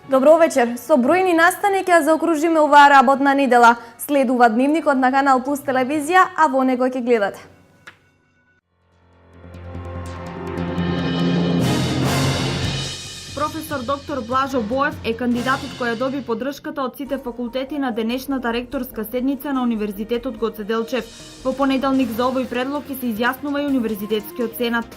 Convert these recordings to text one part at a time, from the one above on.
Добро вечер. Со бројни настани ќе заокружиме оваа работна недела. Следува дневникот на Канал Плюс телевизија, а во него ќе гледате. Професор доктор Блажо Боев е кандидатот кој ја доби поддршката од сите факултети на денешната ректорска седница на Универзитетот Гоце Делчев. Во понеделник за овој предлог ќе се изјаснува и Универзитетскиот сенат.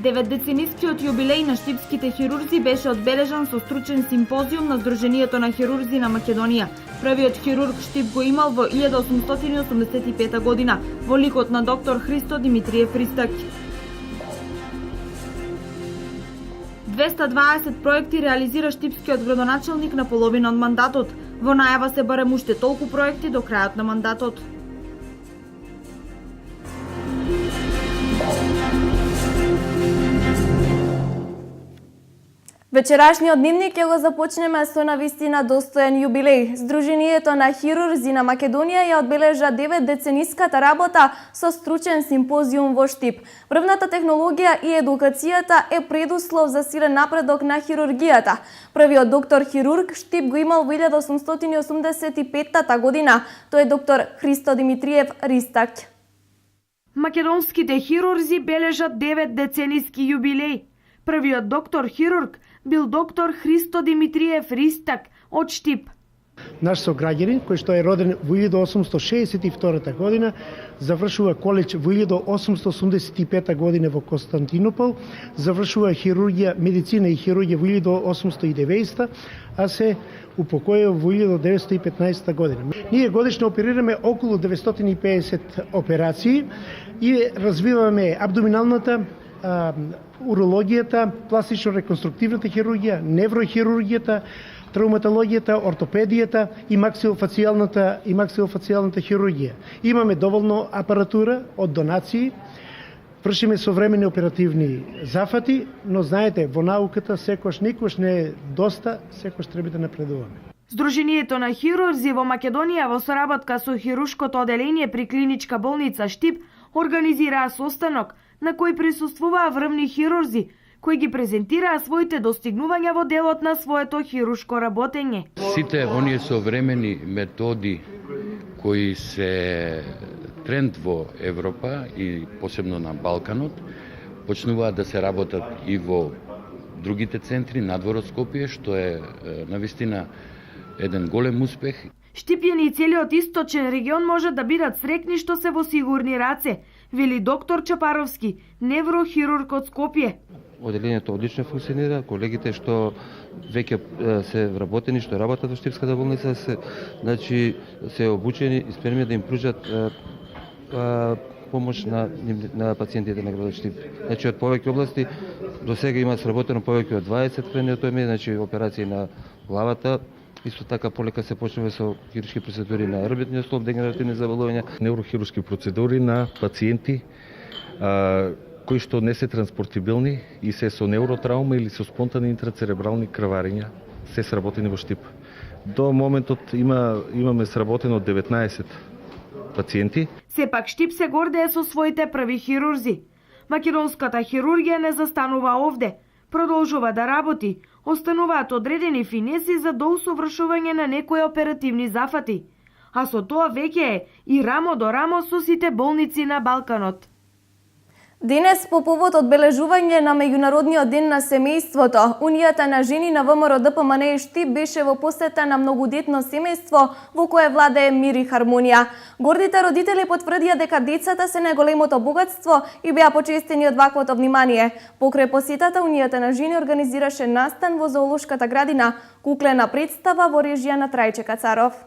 9-деценискиот јубилеј на штипските хирурзи беше одбележан со стручен симпозиум на Сдруженијето на хирурзи на Македонија. Првиот хирург Штип го имал во 1885 година, во ликот на доктор Христо Димитриев Ристак. 220 проекти реализира штипскиот градоначалник на половина од мандатот. Во најава се барем уште толку проекти до крајот на мандатот. Вечерашниот дневник ќе го започнеме со навистина достоен јубилеј. Сдруженијето на хирурзи на Македонија ја одбележа 9-децениската работа со стручен симпозиум во Штип. Првната технологија и едукацијата е предуслов за силен напредок на хирургијата. Првиот доктор хирург Штип го имал во 1885 година. Тој е доктор Христо Димитриев Ристак. Македонските хирурзи бележат 9-децениски јубилеј. Првиот доктор хирург бил доктор Христо Димитриев Ристак од Штип. Наш сограѓанин, кој што е роден во 1862 година, завршува колеџ во 1885 година во Константинопол, завршува хирургија, медицина и хирургија во 1890, а се упокојува во 1915 година. Ние годишно оперираме околу 950 операции и развиваме абдоминалната, урологијата, пластично-реконструктивната хирургија, неврохирургијата, травматологијата, ортопедијата и максилофацијалната хирургија. Имаме доволно апаратура од донации, вршиме современи оперативни зафати, но знаете, во науката секојаш никош не е доста, секојаш треба да напредуваме. Сдруженијето на хирурзи во Македонија во соработка со хирушкото оделение при клиничка болница Штип организираа состанок на кој присуствуваа врвни хирурзи, кои ги презентираа своите достигнувања во делот на своето хирушко работење. Сите оние современи методи кои се тренд во Европа и посебно на Балканот, почнуваат да се работат и во другите центри надвор од Скопје, што е навистина еден голем успех. Штипјани и целиот источен регион можат да бидат срекни што се во сигурни раце, вели доктор Чапаровски, неврохирург од Скопје. Оделението одлично функционира, колегите што веќе се вработени, што работат во Штипската болница, се обучени и спремни да им пружат помош на пациентите на градот Штип. Од повеќе области до сега има сработено повеќе од 20 кранеотоми, операции на главата. Исто така полека се почнува со хируршки процедури на рбетниот столб, дегенеративни заболувања, неврохируршки процедури на пациенти кои што не се транспортибилни и се со невротраума или со спонтанни интрацеребрални крварења, се сработени во Штип. До моментот имаме сработено 19 пациенти. Сепак Штип се гордее со своите први хирурзи. Македонската хирургија не застанува овде. Продолжува да работи, остануваат одредени финеси за доусовршување на некои оперативни зафати, а со тоа веќе е и рамо до рамо со сите болници на Балканот. Денес, по повод одбележување на Меѓународниот ден на семејството, Унијата на жени на ВМРО ДПМН Штип беше во посета на многодетно семејство во кое владее мир и хармонија. Гордите родители потврдија дека децата се најголемото богатство и беа почестени од ваквото внимание. Покрај посетата, Унијата на жени организираше настан во зоолошката градина, куклена представа во режија на Трајче Кацаров.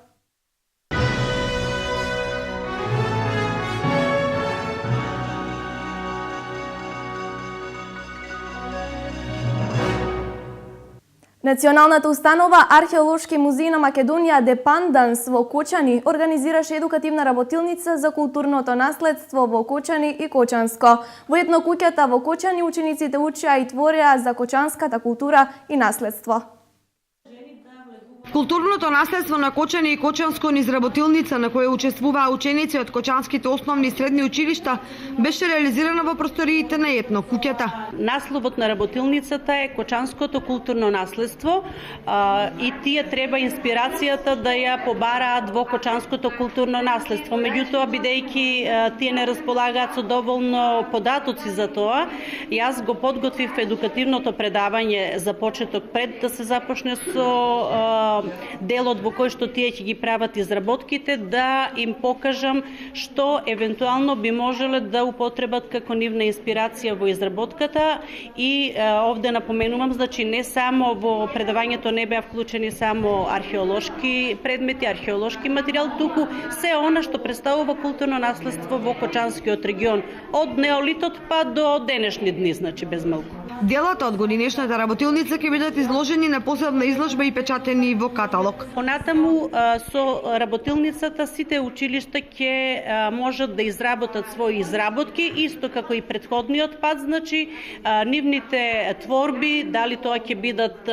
Националната установа Археолошки музеј на Македонија Депанданс во Кочани организираше едукативна работилница за културното наследство во Кочани и Кочанско. Во етнокуќата во Кочани учениците учеа и твореа за кочанската култура и наследство. Културното наследство на Кочани и Кочанско низ работилница на која учествуваа ученици од кочанските основни и средни училишта беше реализирана во просториите на етнокуќата. Насловот на работилницата е Кочанското културно наследство и тие треба инспирацијата да ја побараат во Кочанското културно наследство. Меѓутоа, бидејќи тие не располагаат со доволно податоци за тоа, јас го подготвив едукативното предавање за почеток пред да се започне со делот во кој што тие ќе ги прават изработките, да им покажам што евентуално би можеле да употребат како нивна инспирација во изработката и овде напоменувам, значи не само во предавањето не беа вклучени само археолошки предмети, археолошки материјал, туку се она што представува културно наследство во Кочанскиот регион од неолитот па до денешни дни, значи без малку. Делата од годинешната работилница ќе бидат изложени на посебна изложба и печатени во каталог. Понатаму со работилницата сите училишта ќе можат да изработат своји изработки, исто како и претходниот пат, значи нивните творби, дали тоа ќе бидат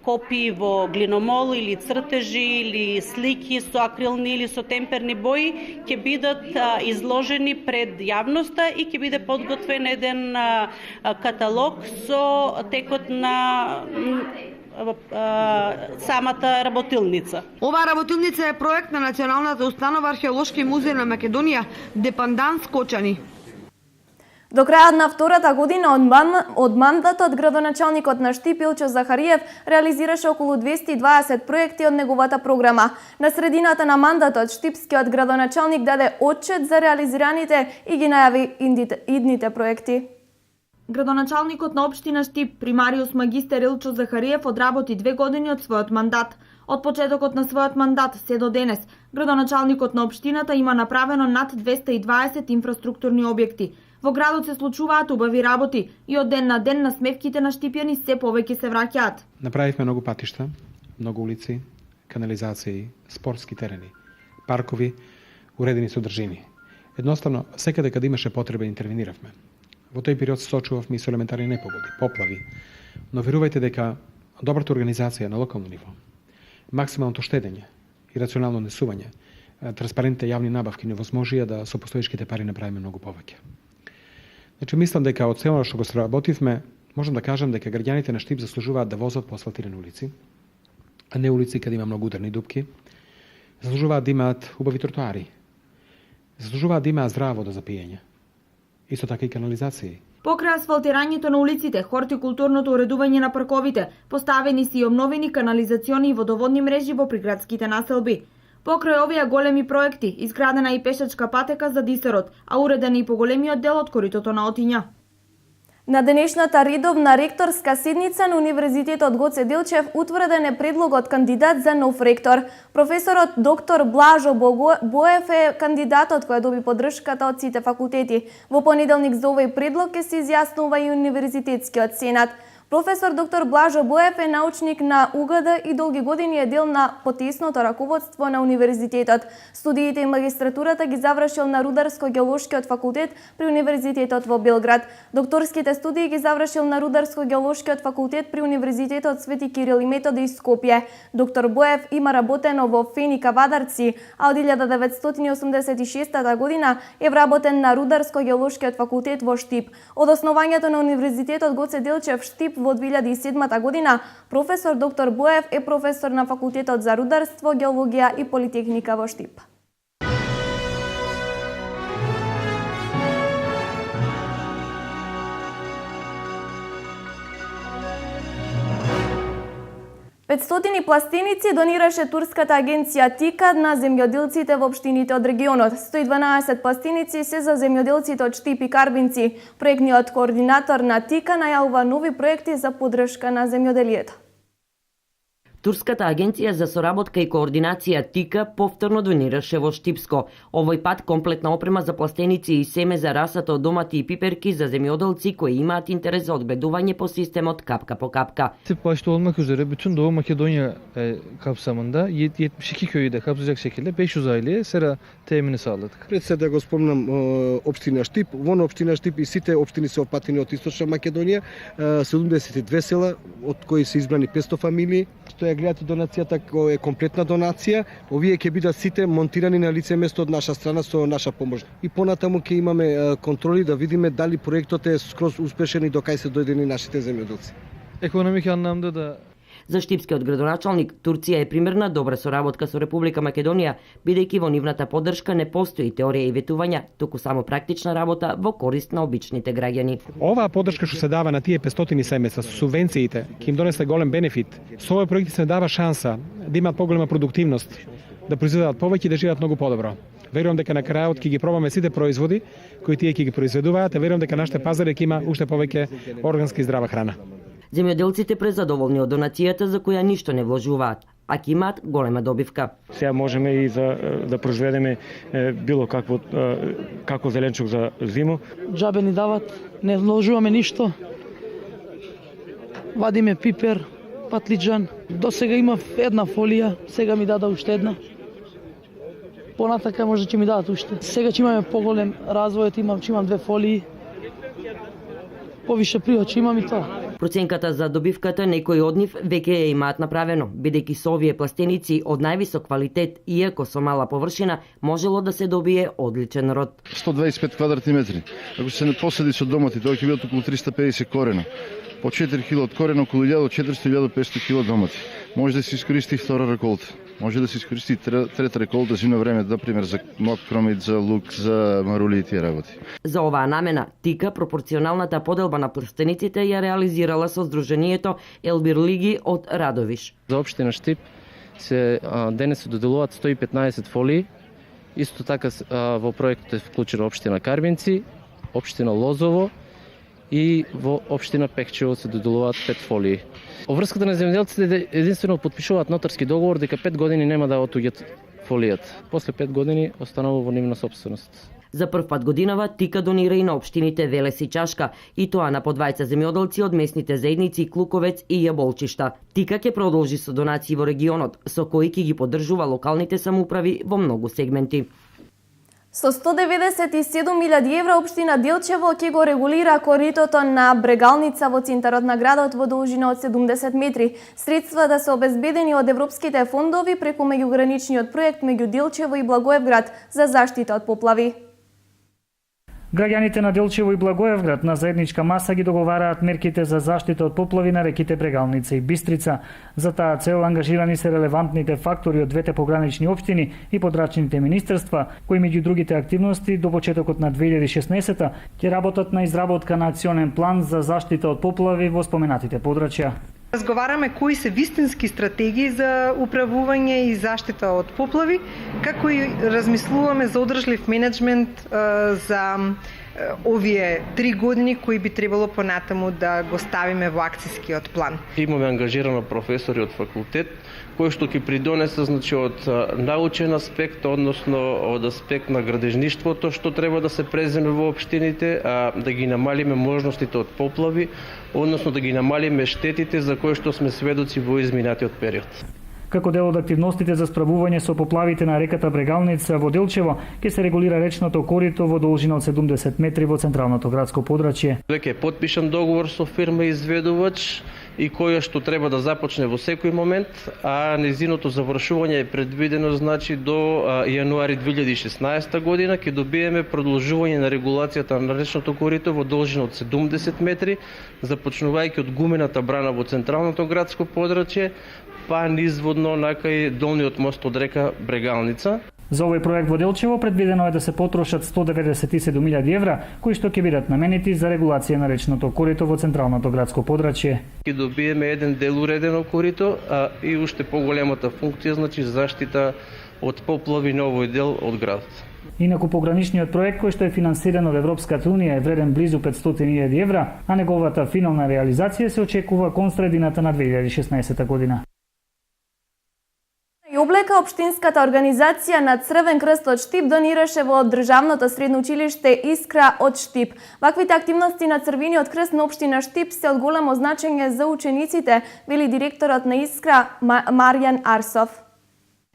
копии во глиномол или цртежи или слики со акрилни или со темперни бои, ќе бидат изложени пред јавноста и ќе биде подготвен еден каталог со текот на самата работилница. Оваа работилница е проект на Националната установа Археолошки музеј на Македонија, Депандан Скочани. До крајот на втората година од мандатот, градоначалникот на Штип Илчо Захариев реализираше околу 220 проекти од неговата програма. На средината на мандатот, штипскиот градоначалник даде отчет за реализираните и ги најави идните проекти. Градоначалникот на општина Штип, примариус магистер Илчо Захариев, одработи 2 години од својот мандат. Од почетокот на својот мандат се до денес, градоначалникот на општината има направено над 220 инфраструктурни објекти. Во градот се случуваат убави работи и од ден на ден насмевките на штипјани се повеќе се враќаат. Направивме многу патишта, многу улици, канализации, спортски терени, паркови, уредени содржини. Едноставно, секаде каде имаше потреба интервениравме. Во тој период се соочувавме и со елементарни непогоди, поплави. Но верувајте дека добрата организација на локално ниво, максималното штедење и рационално несување, транспарентните јавни набавки не возможија да со постоечките пари направиме многу повеќе. Значи, мислам дека од цело што го сработивме, можам да кажам дека граѓаните на Штип заслужуваат да возат по асфалтирани улици, а не улици каде има многу ударни дупки. Заслужуваат да имаат убави тротоари. Заслужуваат да имаат здрава вода за пиење. Исто така и канализации. Покрај асфалтирањето на улиците, хортикултурното уредување на парковите, поставени си и обновени канализациони и водоводни мрежи во приградските населби. Покрај овие големи проекти, изградена и пешачка патека за Дисерот, а уреден и поголемиот дел од коритото на Отиња. На денешната редовна ректорска седница на Универзитетот Гоце Делчев утврден е предлогот кандидат за нов ректор. Професорот доктор Блажо Боев е кандидатот кој доби поддршката од сите факултети. Во понеделник за овој предлог ќе се изјаснува и Универзитетскиот сенат. Професор доктор Блажо Боев е научник на УГД и долги години е дел на потесното раководство на универзитетот. Студиите и магистратурата ги завршил на Рударско-геолошкиот факултет при Универзитетот во Белград. Докторските студии ги завршил на Рударско-геолошкиот факултет при Универзитетот Свети Кирил и Методи из Скопје. Доктор Боев има работено во Фени Кавадарци, а од 1986 година е вработен на Рударско-геолошкиот факултет во Штип. Од основањето на Универзитетот Гоце Делчев Штип во 2007 година, професор доктор Боев е професор на Факултетот за рударство, геологија и политехника во Штип. Петстотини пластеници донираше турската агенција ТИКА на земјоделците во општините од регионот. 112 пластеници се за земјоделците од Штип и Карбинци. Проектниот координатор на ТИКА најавува нови проекти за поддршка на земјоделието. Турската агенција за соработка и координација ТИКА повторно донираше во Штипско. Овој пат комплетна опрема за пластеници и семе за расата од домати и пиперки за земјоделци кои имаат интерес за одбедување по системот капка по капка. Başta olmak üzere bütün Doğu Makedonya kapsamında 72 köyü de kapsayacak şekilde 500 aileye sera temini sağladık. Пред се да го спомнам општина Штип, во општина Штип и сите општини се опатени од Источна Македонија, 72 села, од кои се избрани 500 фамилии, што е ја гледате донацијата која е комплетна донација, овие ќе бидат сите монтирани на лице место од наша страна со наша помош. И понатаму ќе имаме контроли да видиме дали проектот е скроз успешен и до кај се дојдени нашите земјоделци. Економик anlamda da За штипскиот градоначалник, Турција е пример на добра соработка со Република Македонија, бидејќи во нивната поддршка не постои теорија и ветувања, туку само практична работа во корист на обичните граѓани. Оваа поддршка што се дава на тие 500 семејства со субвенциите, ќе им донесе голем бенефит. Со овој проекти се дава шанса да имаат поголема продуктивност, да произведуваат повеќе и да живеат многу подобро. Верувам дека на крајот ќе ги пробаме сите производи кои тие ќе ги произведуваат, и верувам дека нашите пазари ќе има уште повеќе органска и здрава храна. Земјоделците презадоволни од донацијата за која ништо не вложуваат, а ќе имаат голема добивка. Сега можеме и да произведеме било како зеленчук за зиму. Џабе ни дават, не вложуваме ништо. Вадиме пипер, патлиџан. До сега имав една фолија, сега ми дада уште една. Понатака може ќе ми дадат уште. Сега ќе имаме поголем развој, ќе имам 2 фолии. Повише приход ќе имам и тоа. Проценката за добивката некои од нив веќе ја имаат направено, бидејќи со овие пластеници од највисок квалитет, иако со мала површина, можело да се добие одличен род. 125 квадратни метри. Ако се не посади со домати, тоа ќе бидат околу 350 корена. По 4 кг од корена, околу 1400-1500 кг домати. Може да се искористи втора реколта. Може да се искористи трета реколта зимно време, например за млад кромит, за лук, за марули и тие работи. За оваа намена, Тика пропорционалната поделба на пластениците ја реализирала со Сдруженијето Елбир Лиги од Радовиш. За општина Штип денес се доделуваат 115 фолии. Исто така во проектот е вклучена општина Карвинци, општина Лозово и во општина Пехчево се доделуваат 5 фолии. Оврската на земјоделците единствено подпишуваат нотарски договор дека 5 години нема да отуѓат фолијата. После 5 години останува во нивна сопственост. За прв пат годинава Тика донира и на општините Велес и Чашка, и тоа на по 20 земјоделци од местните заедници Клуковец и Јаболчишта. Тика ќе продолжи со донации во регионот, со кои ќе ги поддржува локалните самоуправи во многу сегменти. Со 197.000 евра општина Делчево ќе го регулира коритото на Брегалница во центарот на градот во должина од 70 метри. Средства да се обезбедени од европските фондови преку меѓуграничниот проект меѓу Делчево и Благоевград за заштита од поплави. Граѓаните на Делчево и Благоевград на заедничка маса ги договараат мерките за заштита од поплави на реките Брегалница и Бистрица. За таа цел ангажирани се релевантните фактори од двете погранични општини и подрачните министерства, кои меѓу другите активности до почетокот на 2016 ќе работат на изработка на акционен план за заштита од поплави во споменатите подрачја. Разговараме кои се вистински стратегии за управување и заштита од поплави, како и размислуваме за одржлив менеджмент за овие 3 години кои би требало понатаму да го ставиме во акцискиот план. Имаме ангажирано професори од факултет кои што ќе придонесат од научен аспект, односно од аспект на градежништвото што треба да се преземе во општините, да ги намалиме можностите од поплави, односно да ги намалиме штетите за кои што сме сведоци во изминатиот период. Како дел од активностите за справување со поплавите на реката Брегалница во Делчево, ќе се регулира речното корито во должина од 70 метри во централното градско подрачје. Веќе е подпишан договор со фирма изведувач и која што треба да започне во секој момент, а незиното завршување е предвидено до јануари 2016 година. Ќе добиеме продолжување на регулацијата на речното корито во должина од 70 метри, започнувајќи од гумената брана во централното градско подрачје, па низводно накај долниот мост од река Брегалница. За овој проект во Делчево предвидено е да се потрошат 197.000 евра, кои што ќе бидат наменети за регулација на речното корито во централното градско подрачје. Ќе добиеме еден дел уредено корито, и уште поголемата функција, заштита од поплави на овој дел од градот. Инаку пограничниот проект кој што е финансиран од Европската унија е вреден близу 500.000 евра, а неговата финална реализација се очекува кон средината на 2016 година. И облека општинската организација на Црвен крст од Штип донираше во државното средно училиште Искра од Штип. Ваквите активности на Црвениот крст на општина Штип се од големо значење за учениците, вели директорот на Искра Марјан Арсов.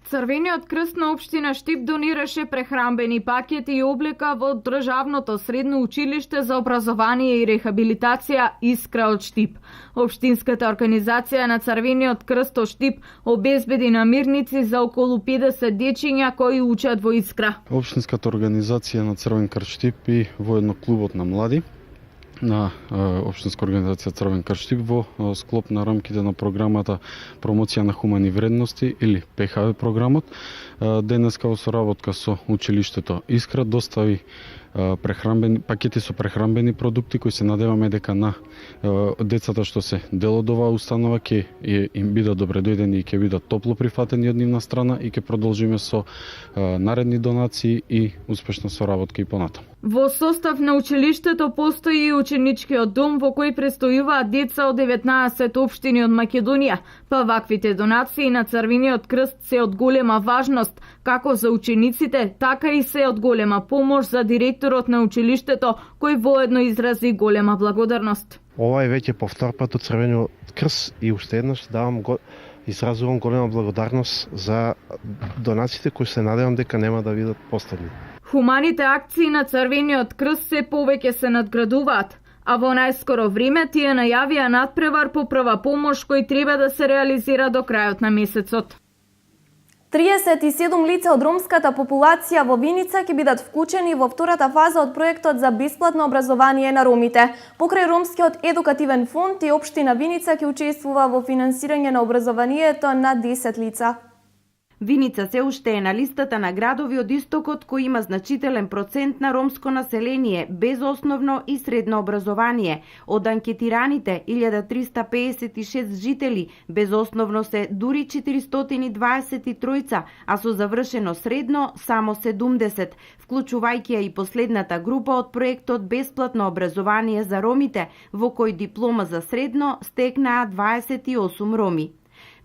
Црвениот крст на општина Штип донираше прехранбени пакети и облека во државното средно училиште за образование и рехабилитација Искра од Штип. Општинската организација на Црвениот крст од Штип обезбеди намирници за околу 50 дечиња кои учат во Искра. Општинската организација на Црвен крст Штип и воедно клубот на млади на Општинска организација Црвен крст Штип во склоп на рамките на програмата Промоција на хумани вредности или ПХВ програмот, денеска во соработка со училиштето Искра достави пакети со прехранбени продукти кои се надеваме дека на децата што се дел од оваа установа ќе им бидат добредојдени и ќе бидат топло прифатени од нивна страна и ќе продолжиме со наредни донации и успешна соработка и понатаму. Во состав на училиштето постои и ученичкиот дом во кој престојуваат деца од 19 општини од Македонија, па ваквите донации на Црвениот крст се од голема важност, како за учениците, така и се од голема помош за директорот на училиштето, кој воедно изрази голема благодарност. Ова е веќе по втор пат од Црвениот крст и уште еднаш изразувам голема благодарност за донациите кои се надевам дека нема да бидат последни. Хуманите акции на Црвениот крст се повеќе се надградуваат, а во најскоро време тие најавија надпревар по прва помош кој треба да се реализира до крајот на месецот. 37 лица од ромската популација во Виница ќе бидат вклучени во втората фаза од проектот за бесплатно образование на ромите. Покрај Ромскиот едукативен фонд и општина Виница ќе учествува во финансирање на образованието на 10 лица. Виница се уште е на листата на градови од истокот кои има значителен процент на ромско население без основно и средно образование. Од анкетираните 1356 жители без основно се дури 423, а со завршено средно само 70, вклучувајќи ја и последната група од проектот Бесплатно образование за ромите, во кој диплома за средно стекнаа 28 роми.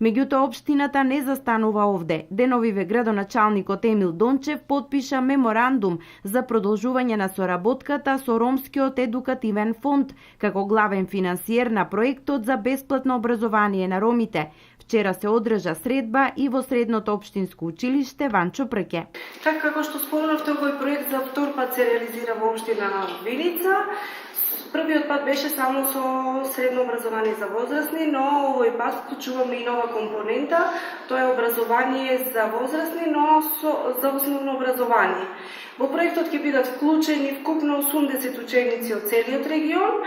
Меѓутоа, општината не застанува овде. Деновиве градоначалникот Емил Дончев подпиша меморандум за продолжување на соработката со Ромскиот едукативен фонд, како главен финансиер на проектот за бесплатно образование на ромите. Вчера се одржа средба и во средното општинско училиште Ванчо Прке. Така како што спомнавте, овој проект за втор пат се реализира во општина Виница. Првиот пат беше само со средно образование за возрастни, но овој пат вклучуваме и нова компонента, тоа е образование за возрастни, но за основно образование. Во проектот ќе бидат вклучени вкупно 80 ученици од целиот регион,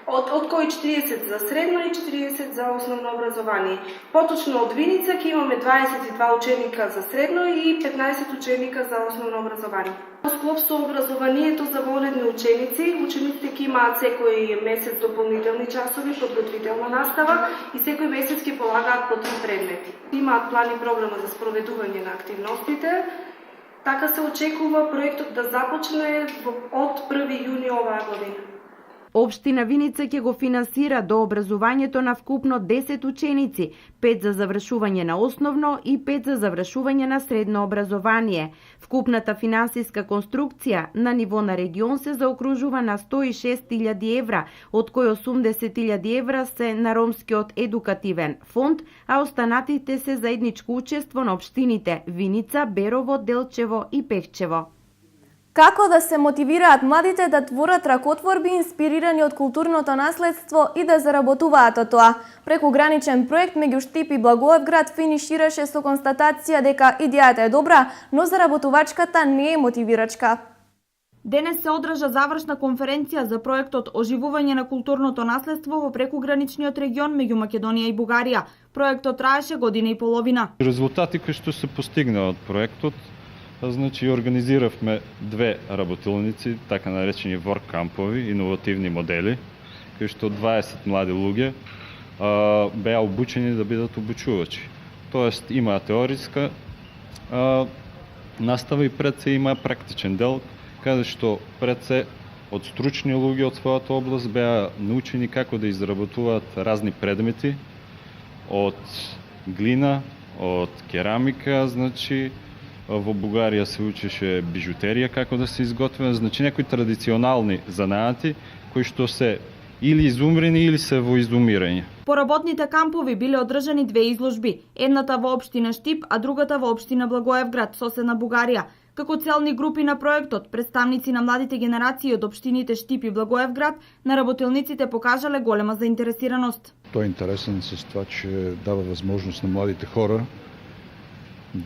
од кои 40 за средно и 40 за основно образование. Поточно од Виница ќе имаме 22 ученика за средно и 15 ученика за основно образование. Во склоп со образованието за вонредни ученици, учениците ќе имаат секој месец дополнителни часови, подготвителна настава и секој месец ќе полагаат по 3 предмети. Имаат план и програма за спроведување на активностите. Така се очекува проектот да започне од 1 јуни оваа година. Општина Виница ќе го финансира до образувањето на вкупно 10 ученици, 5 за завршување на основно и 5 за завршување на средно образование. Вкупната финансиска конструкција на ниво на регион се заокружува на 106.000 евра, од кои 80.000 евра се на Ромскиот едукативен фонд, а останатите се заедничко учество на општините Виница, Берово, Делчево и Пехчево. Како да се мотивираат младите да творат ракотворби инспирирани од културното наследство и да заработуваат од тоа? Прекуграничен проект меѓу Штип и Благоевград финишираше со констатација дека идејата е добра, но заработувачката не е мотивирачка. Денес се одржа завршна конференција за проектот Оживување на културното наследство во прекуграничниот регион меѓу Македонија и Бугарија. Проектот траеше година и половина. Резултати кои што се постигнаа од проектот, значи организиравме 2 работилници, така наречени ворккампови, иновативни модели, кои што 20 млади луѓе беа обучени да бидат обучувачи. Тоест има теориска настава и пред се има практичен дел, каде што пред се од стручни луѓе од својата област беа научени како да изработуваат разни предмети од глина, од керамика, значи во Бугарија се учеше бижутерија како да се изготвува, значи некои традиционални занаати кои што се или изумрени или се во изумирање. По работните кампови биле одржани две изложби, едната во општина Штип, а другата во општина Благоевград, соседна Бугарија. Како целни групи на проектот, представници на младите генерации од општините Штип и Благоевград, на работилниците покажале голема заинтересираност. Тој е интересен с това, че дава възможност на младите хора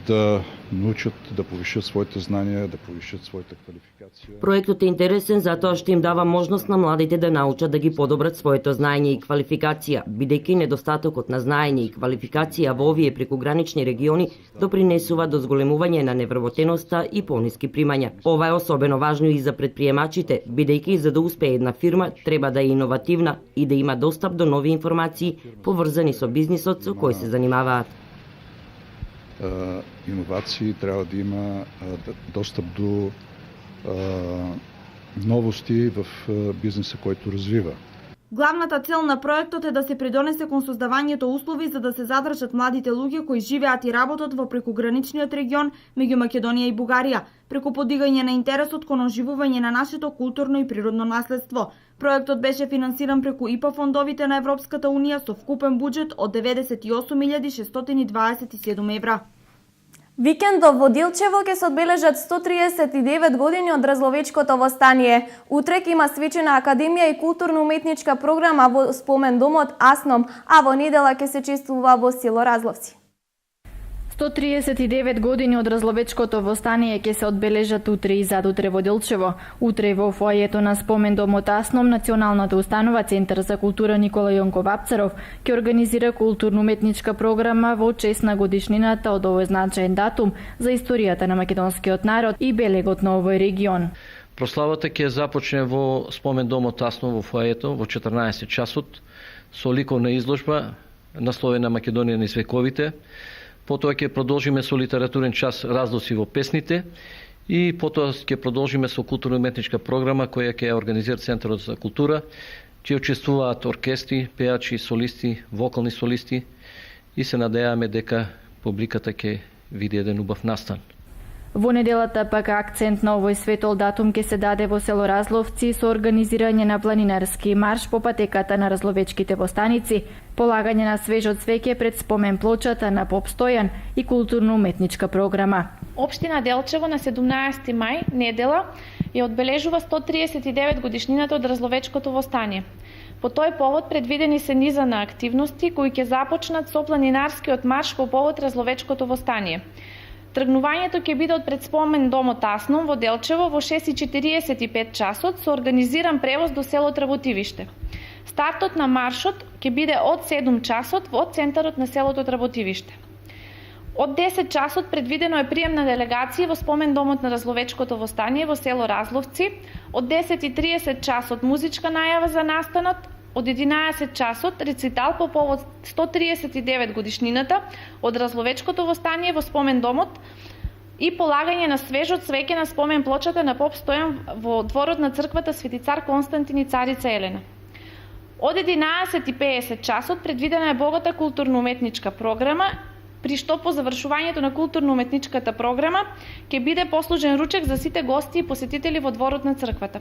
да научат, да повишат своите знания, да повишат своята квалификация. Проектот е интересен затоа што им дава можност на младите да научат да ги подобрат своето знаење и квалификација, бидејќи недостатокот на знаење и квалификација во овие прекугранични региони допринесува до зголемување на невработеноста и пониски примања. Ова е особено важно и за предприемачите, бидејќи за да успее една фирма треба да е иновативна и да има достап до нови информации поврзани со бизнисот со кој се занимаваат. Иновации, трябва да има достъп до новости в бизнеса, който развива. Главната цел на проектот е да се придонесе кон создавањето услови за да се задржат младите луѓе кои живеат и работат во прекуграничниот регион меѓу Македонија и Бугарија, преку подигање на интересот кон оживување на нашето културно и природно наследство. Проектот беше финансиран преку ИПА фондовите на Европската унија со вкупен буџет од 98.627 евра. Викендов во Дилчево ќе се одбележат 139 години од Разловечкото востание. Утрек има свечена академија и културно-уметничка програма во спомен домот Асном, а во недела ќе се чествува во село Разловци. 139 години од Разловечкото востание ќе се одбележат утре и задутре во Дилчево. Утре во фоајето на спомен домот Асном, Националната установа Центар за култура Никола Јонков Апцаров ќе организира културно-уметничка програма во чест на годишнината од овој значаен датум за историјата на македонскиот народ и белегот на овој регион. Прославата ќе започне во спомен домот Асном во фоајето во 14 часот со ликовна изложба насловена Македонија низ вековите. Потоа ќе продолжиме со литературен час Разлоци во песните и потоа ќе продолжиме со културно-уметничка програма која ќе ја организира Центарот за култура. Ќе учествуваат оркестри, пеачи, солисти, вокални солисти и се надејаме дека публиката ќе види еден убав настан. Во неделата пак акцент на овој светол датум ќе се даде во село Разловци со организирање на планинарски марш по патеката на Разловечките востаници, полагање на свежо цвеќе пред спомен плочата на Поп Стојан и културно-уметничка програма. Општина Делчево на 17 мај, недела, ја одбележува 139 годишнината од Разловечкото востание. По тој повод предвидени се низа на активности кои ќе започнат со планинарскиот марш по повод Разловечкото востание. Тргнувањето ќе биде од пред спомен домот Асном во Делчево во 6:45 часот со организиран превоз до село Тработивиште. Стартот на маршот ќе биде од 7 часот во центарот на селото Тработивиште. Од 10 часот предвидено е прием на делегации во спомен домот на Разловечкото востание во село Разловци, од 10:30 часот музичка најава за настанот, од 11 часот рецитал по повод 139 годишнината од Разловечкото востание во спомен домот и полагање на свежо цвеќе на спомен плочата на Поп Стојан во дворот на црквата Свети цар Константин и царица Елена. Од 11:50 часот предвидена е богата културно-уметничка програма, при што по завршувањето на културно-уметничката програма ќе биде послужен ручек за сите гости и посетители во дворот на црквата.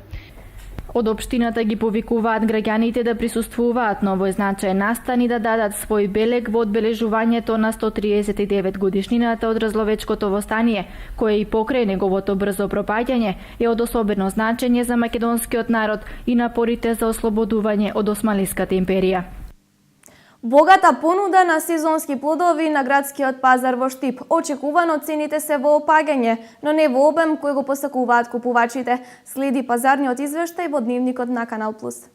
Од општината ги повикуваат граѓаните да присуствуваат на овој значаен настан и да дадат свој белег во одбележувањето на 139 годишнината од Разловечкото востание, кое и покрај неговото брзо пропаѓање е од особено значење за македонскиот народ и напорите за ослободување од Османлиската империја. Богата понуда на сезонски плодови на градскиот пазар во Штип. Очекувано цените се во опагање, но не во обем кој го посакуваат купувачите. Следи пазарниот извештај во дневникот на Канал Плюс.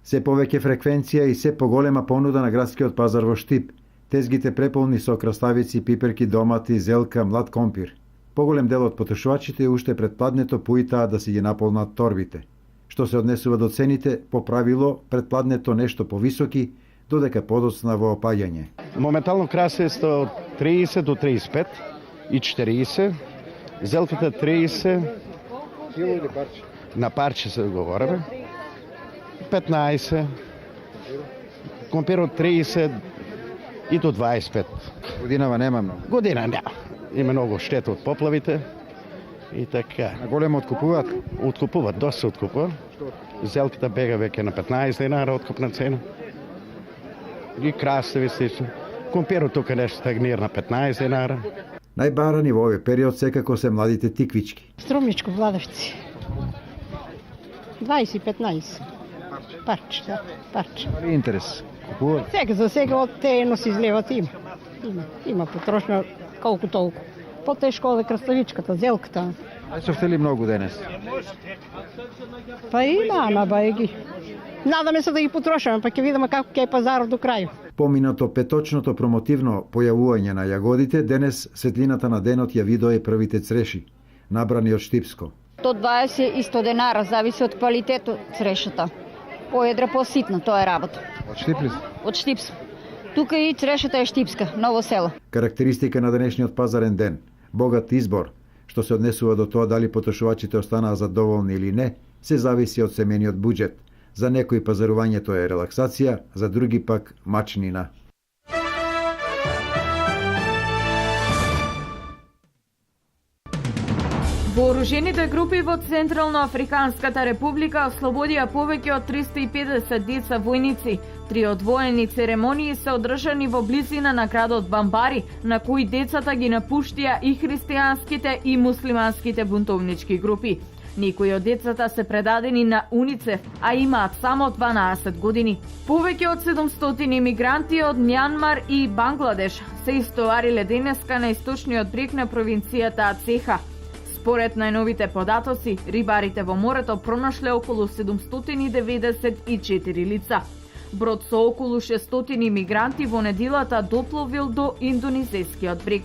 Се повеќе фреквенција и се поголема понуда на градскиот пазар во Штип. Тезгите преполни со краставици, пиперки, домати, зелка, млад компир. Поголем дел од потрошувачите уште пред пладнето поитаа да си ги наполнат торбите. Што се однесува до цените, по правило пред пладнето нешто повисоки, додека подоцна во опаѓање. Моментално красе е 130 до 35 и 40, зелката 30, на парче се говориме, 15, компирот 30 и до 25. Годинава нема многу. Година нема. Има многу штета од поплавите И така. На големо откупуваат? Откупуваат, доста откупува. Зелката бега веќе на 15 денара откупна цена. И крастави слично. Компирот тука нешто стагнира на 15 денара. Најбарани во овој период секако се младите тиквички. Струмничко Владевци. 20-15. Парче, да, парче. Дали интерес? Купуваат? Сега за сега од те носи излеват има. Има потрошна колку толку. Потешко од краставичката, зелката. Ај се втели многу денес. Па има, набај ги. Надаме се да ги потрошаме, па ќе видиме како ќе е пазарот до крај. Поминато петочното промотивно појавување на јагодите, денес светлината на денот ја видое првите цреши, набрани од Штипско. 120 и 100 денара, зависи од квалитетот црешата. Поедра, поситна, тоа е работа. Од Штиплис? Од Штипс. Тука и црешата е штипска, ново село. Карактеристика на денешниот пазарен ден, богат избор, што се однесува до тоа дали потрошувачите останаа задоволни или не, се зависи од семениот буџет. За некои пазарувањето е релаксација, за други пак мачнина. Вооружените групи во Централно-Африканската република ослободија повеќе од 350 деца војници. 3 одвоени церемонии се одржани во близина на градот Бамбари, на кои децата ги напуштија и христијанските и муслиманските бунтовнички групи. Некои од децата се предадени на УНИЦЕФ, а имаат само 12 години. Повеќе од 700 имигранти од Мјанмар и Бангладеш се истовариле денеска на источниот брег на провинцијата Ацеха. Според најновите податоци, рибарите во морето пронашле околу 794 лица. Брод со околу 600 имигранти во неделата допловил до индонезискиот брег.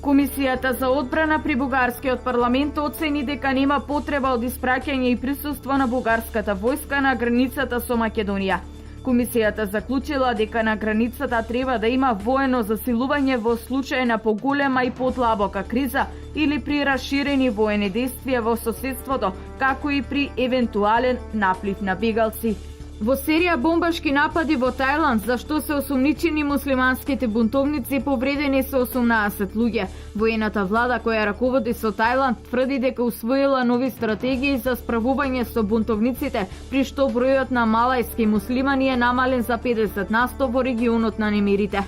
Комисијата за одбрана при бугарскиот парламент оцени дека нема потреба од испраќање и присуство на бугарската војска на границата со Македонија. Комисијата заклучила дека на границата треба да има воено засилување во случај на поголема и подлабока криза или при расширени воени действија во соседството, како и при евентуален наплив на бегалци. Во серија бомбашки напади во Тајланд, за што се осумничени муслиманските бунтовници, повредени се 18 луѓе. Воената влада која раководи со Тајланд тврди дека усвоила нови стратегии за справување со бунтовниците, при што бројот на малајски муслимани е намален за 50% во регионот на немирите.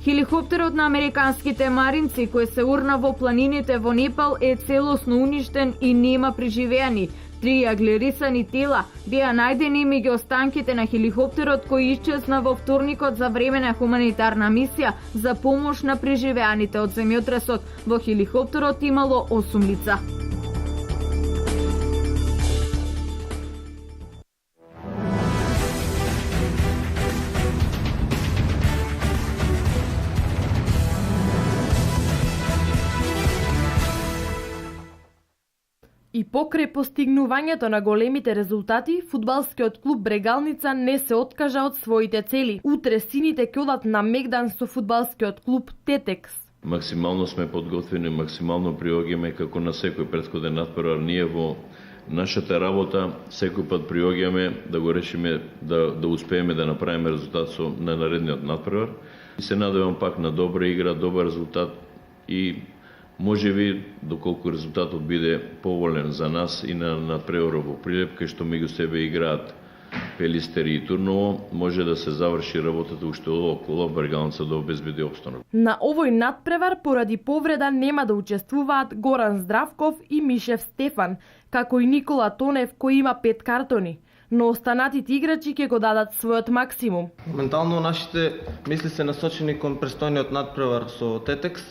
Хеликоптерот на американските маринци кој се урна во планините во Непал е целосно уништен и нема преживеани. 3 аглерисани тела беа најдени меѓу останките на хеликоптерот кој исчезна во вторникот за време на хуманитарна мисија за помош на преживеаните од земјотресот. Во хеликоптерот имало 8 лица. И покрај постигнувањето на големите резултати, фудбалскиот клуб Брегалница не се откажа од своите цели. Утре сините ќе одат на Мегдан со фудбалскиот клуб Тетекс. Максимално сме подготвени, максимално приоѓаме како на секој претходен надпревар. Ние во нашата работа секој пат приоѓаме да го решиме, да успееме да направиме резултат на наредниот надпревар. И се надевам пак на добра игра, добар резултат и можеби, доколку резултатот биде поволен за нас и на надпреварот во Прилеп, кај што меѓу себе играат Пелистери и Турново, може да се заврши работата уште околу Брегалница да обезбеди опстанок. На овој надпревар поради повреда нема да учествуваат Горан Здравков и Мишев Стефан, како и Никола Тонев кој има 5 картони. Но останатите играчи ќе го дадат својот максимум. Ментално нашите мисли се насочени кон престојниот надпревар со Тетекс.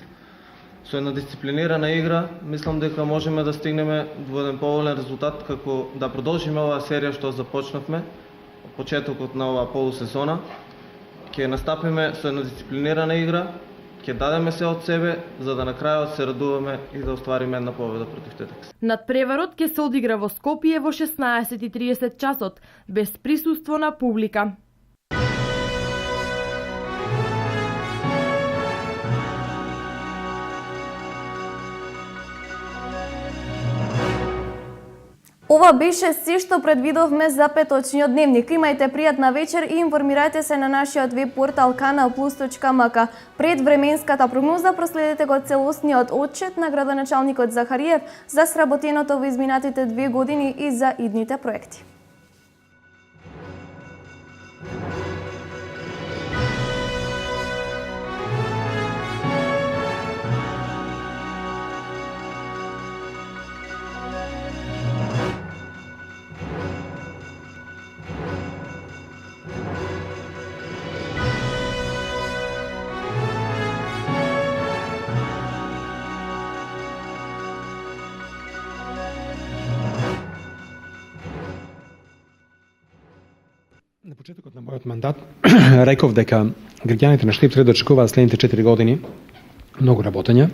Со една дисциплинирана игра, мислам дека можеме да стигнеме до еден поволен резултат, како да продолжиме оваа серија што започнавме од почетокот на оваа полусезона. Ќе настапиме со една дисциплинирана игра, ќе дадеме се од себе, за да на крајот се радуваме и да оствариме една победа против Тетекс. Надпреварот ќе се одигра во Скопје во 16:30 часот, без присуство на публика. Ова беше се што предвидовме за петочниот дневник. Имајте пријатна вечер и информирајте се на нашиот веб портал kanalplus.mk. Пред временската прогноза проследете го целосниот отчет на градоначалникот Захариев за сработеното во изминатите 2 години и за идните проекти. На почетокот на мојот мандат реков дека граѓаните на Штип треба да очекуваат следните 4 години многу работење.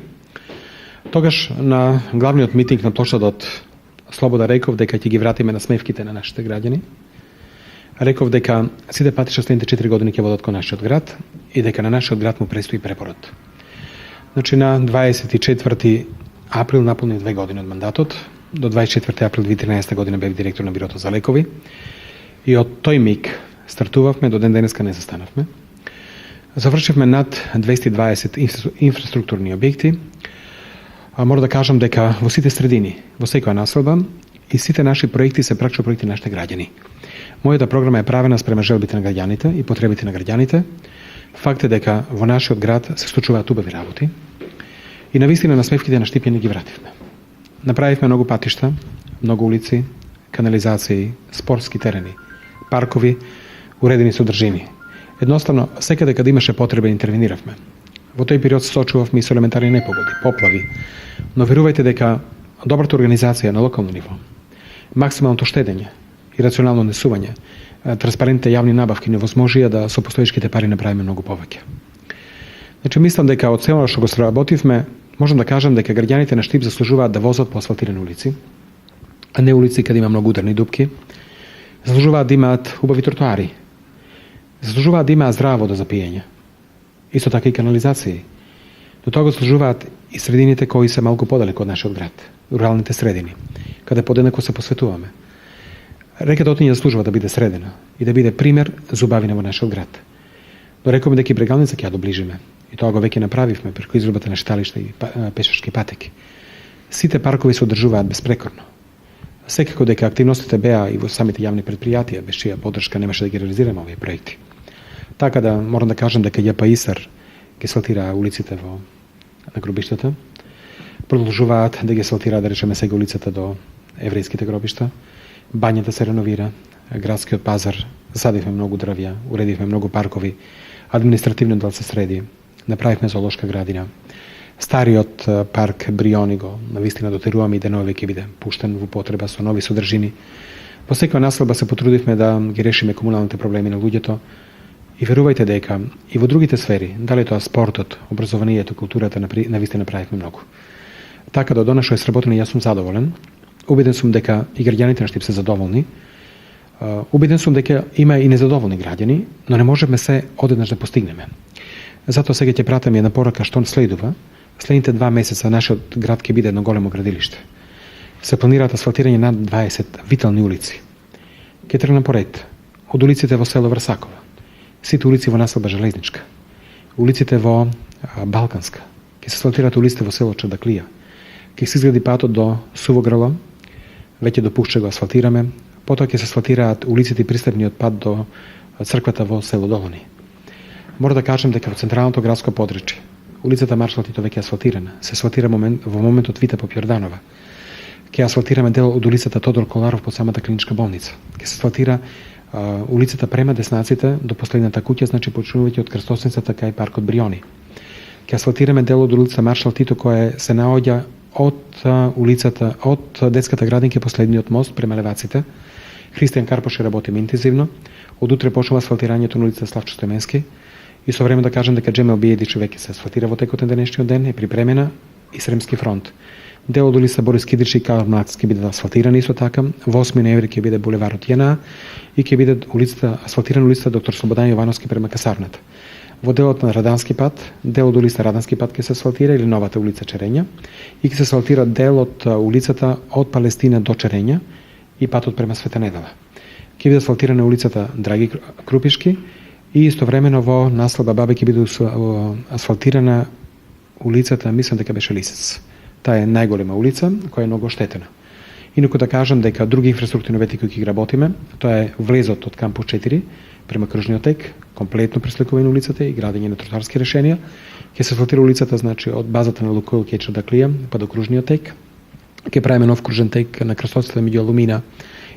Тогаш на главниот митинг на площадот Слобода реков дека ќе ги вратиме на смевките на нашите граѓани. Реков дека сите патишта следните 4 години ќе водат кон нашиот град и дека на нашиот град му престои препород. Значи на 24 април наполни 2 години од мандатот. До 24 април 2013 година бев директор на Бирото за лекови. И од тој миг стартувавме, до ден денеска не застанавме. Завршивме над 220 инфраструктурни објекти. Мора да кажам дека во сите средини, во секоја населба и сите наши проекти се пракчо проекти на нашите граѓани. Мојата програма е правена спрема желбите на граѓаните и потребите на граѓаните. Факт е дека во нашиот град се случуваат убави работи и навистина на смевките на Штип не ги вративме. Направивме многу патишта, многу улици, канализации, спортски терени, паркови, уредени содржини. Едноставно, секаде каде имаше потреба интервениравме. Во тој период се соочувавме и со елементарни непогоди, поплави, но верувајте дека добрата организација на локално ниво, максималното штедење и рационално несување, транспарентните јавни набавки невозможија да со постоечките пари направиме многу повеќе. Значи, мислам дека од цело што го сработивме, можам да кажам дека граѓаните на Штип заслужуваат да возат по асфалтирани улици, а не улици каде има многу ударни дупки. Заслужуваат да имаат убави тротоари. Заслужуваат да имаат здрава вода за пиење. Исто така и канализации. До тоа го заслужуваат и средините кои се малку подалеку од нашиот град, руралните средини, каде подеднакво се посветуваме. Реката Отиња заслужува да биде средена и да биде пример за убавина во нашиот град. Но рекоме дека и Брегалница ќе ја доближиме. И тоа го веќе направивме преку изградбата на шеталишта и пешачки патеки. Сите паркови се одржуваат безпрекорно. Секако дека активностите беа и во самите јавни предпријатија, без чија поддршка немаше да ги реализираме овие проекти. Така да морам да кажам дека ЈПИСР ги асфалтира улиците на гробиштата, продолжуваат да ги асфалтираат, да речеме сега улицата до еврејските гробишта, бањата се реновира, градскиот пазар, засадивме многу дрвја, уредивме многу паркови, административно дел се среди, направивме зоолошка градина. Стариот парк Бриони го навистина дотеруваме и денови ќе биде пуштен во потреба со нови содржини. Во секоја населба се потрудивме да ги решиме комуналните проблеми на луѓето и верувајте дека и во другите сфери, дали тоа спортот, образованието, културата, навистина правивме многу. Така да од она што е сработено јас сум задоволен. Убеден сум дека и граѓаните на Штип се задоволни. Убеден сум дека има и незадоволни граѓани, но не можеме се одеднаш да постигнеме. Затоа сега ќе пратам една порака што следува. Следните 2 месеца нашиот град ќе биде едно големо градилиште. Се планираат асфалтирање над 20 витални улици. Ќе тргнам поред. Од улиците во село Врсакова, сите улици во населба Железничка, улиците во Балканска, ќе се асфалтираат улиците во село Чардаклија, ќе се изгради патот до Сувограло, веќе до Пушче го асфалтираме, потоа ќе се асфалтираат улиците и пристапниот пат до црквата во село Долони. Мора да кажам дека во централното градско подрачје улицата Маршал Тито веќе асфалтирана, се асфалтира во моментот Вита Поп Јорданова. Ќе асфалтираме дел од улицата Тодор Коларов по самата клиничка болница. Ќе се асфалтира улицата према деснаците до последната куќа, значи почнувајќи од крстосницата кај паркот Бриони. Ќе асфалтираме дел од улица Маршал Тито која се наоѓа од улицата, од детската градинка последниот мост према Леваците. Христијан Карпош работиме интензивно. Од утре почнува асфалтирањето на улица Славчо Стојменски. И со време да кажам дека Джемел Биедич веќе се асфалтира во текот на денешниот ден, е припремена и Сремски фронт. Дел од улица Борис Кидрич и Карл Маркс ќе биде асфалтирани исто така. Во 8 ноември ќе биде булеварот ЈНА и ќе биде асфалтирана улицата Доктор Слободан Јовановски према касарната. Во делот на Радански пат, дел од улица Радански пат ќе се асфалтира или новата улица Черења и ќе се асфалтира дел од улицата од Палестина до Черења и патот према Света Недела. Ќе биде асфалтирана улицата Драги Крупишки и истовремено во наслаба Бабе ќе биде асфалтирана улицата, мислам дека беше Лисец. Таа е најголема улица која е многу оштетена. Инаку да кажам дека други инфраструктурни обекти кои ќе работиме, тоа е влезот од кампус 4 према кружниот тек, комплетно пресликување на улицата и градење на тротоарски решенија. Ќе се асфалтира улицата, значи од базата на Лукойл Кеча Даклија па до кружниот тек. Ќе правиме нов кружен тек на крстоците меѓу Алумина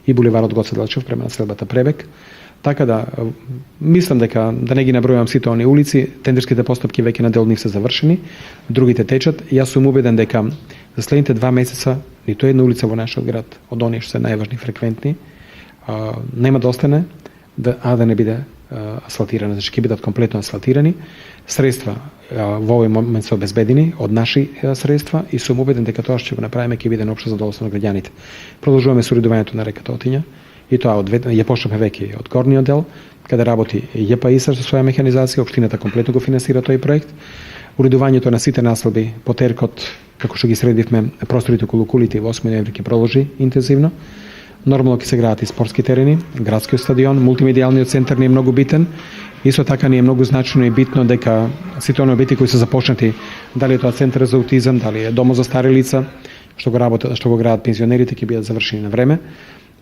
и булеварот Гоце Делчев према населбата Пребек. Така да, мислам дека, да не ги набројувам сите оние улици, тендерските постапки веќе на дел нив се завршени, другите течат. Јас сум убеден дека за следните 2 месеца ниту една улица во нашиот град, од оние што се најважни, фреквентни, нема да остане, да не биде асфалтирана. Значи, ќе бидат комплетно асфалтирани. Средства во овој момент се обезбедени од наши средства и сум убеден дека тоа што ќе го направиме ќе биде на општо задоволство на граѓаните. Продолжуваме со уредувањето на реката Отиња. И тоа ја почнавме веќе од горниот дел, каде работи ЈПИСР со своја механизација, општината комплетно го финансира тој проект. Уредувањето на сите наслаби по теркот, како што ги средивме, просторите околу кулите и 8 ноември ќе продолжи интензивно. Нормално ќе се градат и спортски терени, градскиот стадион, мултимедијалниот центар не е многу битен. Исто така не е многу значно и битно дека сите оние обекти кои се започнати, дали е тоа центар за аутизам, дали е домо за стари лица, што го градат пензионерите, ќе бидат завршени на време.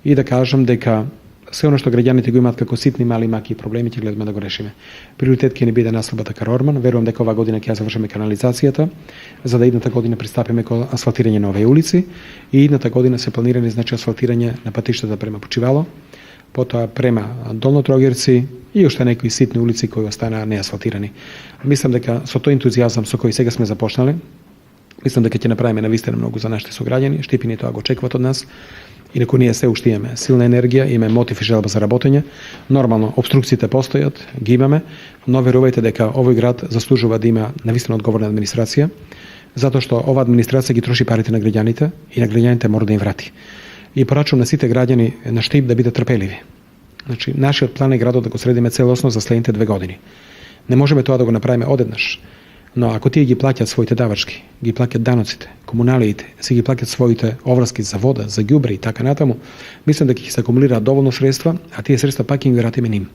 И да кажам дека се оно што граѓаните го имаат како ситни мали маки проблеми ќе гледаме да го решиме. Приоритет ќе ни биде наслабата Карорман. Верувам дека оваа година ќе ја завршиме канализацијата, за да идната година пристапиме кон асфалтирање на овие улици и идната година се планирани значи асфалтирање на патиштата према Почивало, потоа према Долно Трогерци и уште некои ситни улици кои останаа неасфалтирани. Мислам дека со тој ентузијазам со кој сега сме започнале, мислам дека ќе направиме навистина многу за нашите сограѓани. Штипини тоа го очекуваат од нас. Инаку ние се уште имаме силна енергија, имаме мотив и желба за работење. Нормално, обструкциите постојат, ги имаме, но верувајте дека овој град заслужува да има навистина одговорна администрација, затоа што ова администрација ги троши парите на граѓаните и на граѓаните мора да им врати. И порачувам на сите граѓани на Штип да бидат трпеливи. Значи, нашиот план е градот да го средиме целосно за следните 2 години. Не можеме тоа да го направиме одеднаш. Но ако тие ги плаќаат своите давачки, ги плаќаат даноците, комуналиите, си ги плаќаат своите овраски за вода, за ѓубре и така натаму, мислам дека ќе се акумулираат доволно средства, а тие средства пак ќе ги вратиме ним.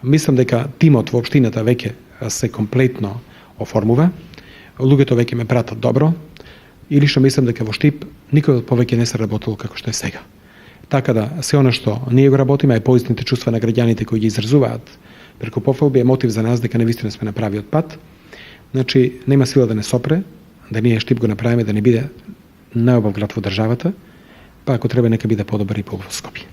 Мислам дека тимот во општината веќе се комплетно оформува, луѓето веќе ме пратат добро, и лично мислам дека во Штип никој повеќе не се работело како што е сега. Така да, се оно што ние го работиме, е позитивните чувства на граѓаните кои ги изразуваат преку пофалби, е мотив за нас дека навистина сме на правиот пат. Значи, нема сила да не сопре, да ние Штип го направиме да не биде најубав град во државата, па ако треба нека биде подобар и по Скопје.